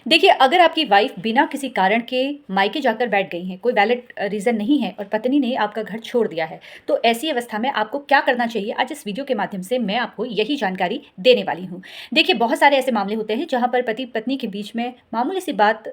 देखिए, अगर आपकी वाइफ़ बिना किसी कारण के मायके जाकर बैठ गई हैं, कोई वैलिड रीज़न नहीं है और पत्नी ने आपका घर छोड़ दिया है, तो ऐसी अवस्था में आपको क्या करना चाहिए? आज इस वीडियो के माध्यम से मैं आपको यही जानकारी देने वाली हूँ। देखिए, बहुत सारे ऐसे मामले होते हैं जहाँ पर पति-पत्नी के बीच में मामूली-सी बात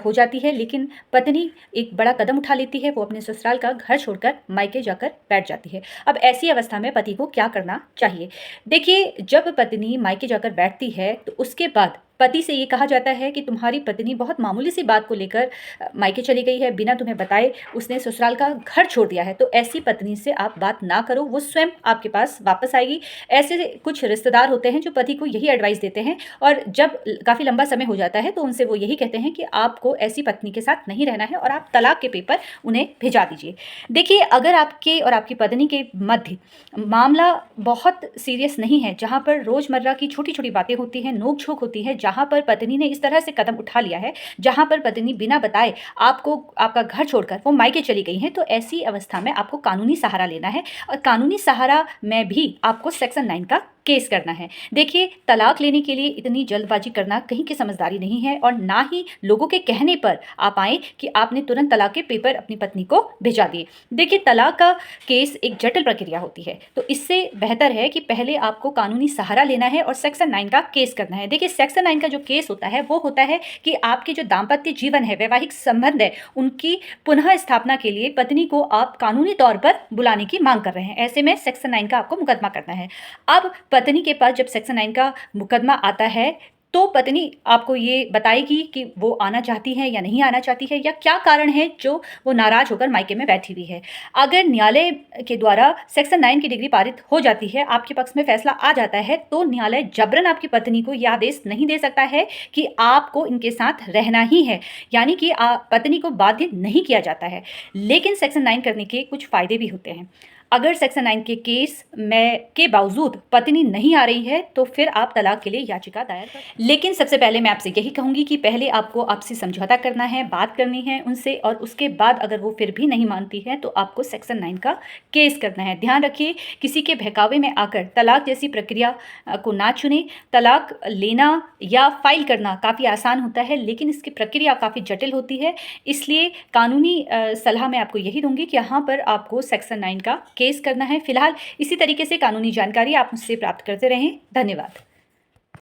हो जाती है, लेकिन पत्नी एक बड़ा कदम उठा लेती है, वो अपने ससुराल का घर छोड़कर मायके जाकर बैठ जाती है। अब ऐसी अवस्था में पति को क्या करना चाहिए? देखिए, जब पत्नी मायके जाकर बैठती है, तो उसके बाद पति से ये कहा जाता है कि तुम्हारी पत्नी बहुत मामूली सी बात को लेकर मायके चली गई है, बिना तुम्हें बताए उसने ससुराल का घर छोड़ दिया है। तो ऐसी पत्नी से आप बात ना करो, वो स्वयं आपके पास वापस आएगी। ऐसे कुछ रिश्तेदार होते हैं जो पति को यही एडवाइस देते हैं, और जब काफ़ी लंबा समय हो जाता है तो उनसे वो यही कहते हैं कि आपको ऐसी पत्नी के साथ नहीं रहना है और आप तलाक के पेपर उन्हें भिजा दीजिए। देखिए, अगर आपके और आपकी पत्नी के मध्य मामला बहुत सीरियस नहीं है, जहाँ पर रोज़मर्रा की छोटी-छोटी बातें होती हैं, नोक-झोंक होती है, जहाँ पर पत्नी ने इस तरह से कदम उठा लिया है, जहाँ पर पत्नी बिना बताए आपको आपका घर छोड़कर वो मायके चली गई हैं, तो ऐसी अवस्था में आपको कानूनी सहारा लेना है और कानूनी सहारा में भी आपको सेक्शन 9 का केस करना है। देखिए, तलाक लेने के लिए इतनी जल्दबाजी करना कहीं की समझदारी नहीं है, और ना ही लोगों के कहने पर आप आएँ कि आपने तुरंत तलाक के पेपर अपनी पत्नी को भिजा दिए। देखिए, तलाक का केस एक जटिल प्रक्रिया होती है, तो इससे बेहतर है कि पहले आपको कानूनी सहारा लेना है और सेक्शन 9 का केस करना है। देखिए, सेक्शन 9 का जो केस होता है वो होता है कि आपके जो दाम्पत्य जीवन है, वैवाहिक संबंध है, उनकी पुनः स्थापना के लिए पत्नी को आप कानूनी तौर पर बुलाने की मांग कर रहे हैं। ऐसे में सेक्शन 9 का आपको मुकदमा करना है। अब पत्नी के पास जब सेक्शन 9 का मुकदमा आता है, तो पत्नी आपको ये बताएगी कि वो आना चाहती है या नहीं आना चाहती है, या क्या कारण है जो वो नाराज़ होकर मायके में बैठी हुई है। अगर न्यायालय के द्वारा सेक्शन 9 की डिग्री पारित हो जाती है, आपके पक्ष में फैसला आ जाता है, तो न्यायालय जबरन आपकी पत्नी को यह आदेश नहीं दे सकता है कि आपको इनके साथ रहना ही है, यानी कि पत्नी को बाध्य नहीं किया जाता है। लेकिन सेक्शन 9 करने के कुछ फ़ायदे भी होते हैं। अगर सेक्शन 9 के केस में के बावजूद पत्नी नहीं आ रही है, तो फिर आप तलाक के लिए याचिका दायर कर। लेकिन सबसे पहले मैं आपसे यही कहूँगी कि पहले आपको आपसी समझौता करना है, बात करनी है उनसे, और उसके बाद अगर वो फिर भी नहीं मानती है तो आपको सेक्शन 9 का केस करना है। ध्यान रखिए, किसी के बहकावे में आकर तलाक जैसी प्रक्रिया को ना चुनें। तलाक लेना या फाइल करना काफ़ी आसान होता है, लेकिन इसकी प्रक्रिया काफ़ी जटिल होती है। इसलिए कानूनी सलाह मैं आपको यही दूंगी कि यहाँ पर आपको सेक्शन 9 का केस करना है। फिलहाल इसी तरीके से कानूनी जानकारी आप मुझसे प्राप्त करते रहें। धन्यवाद।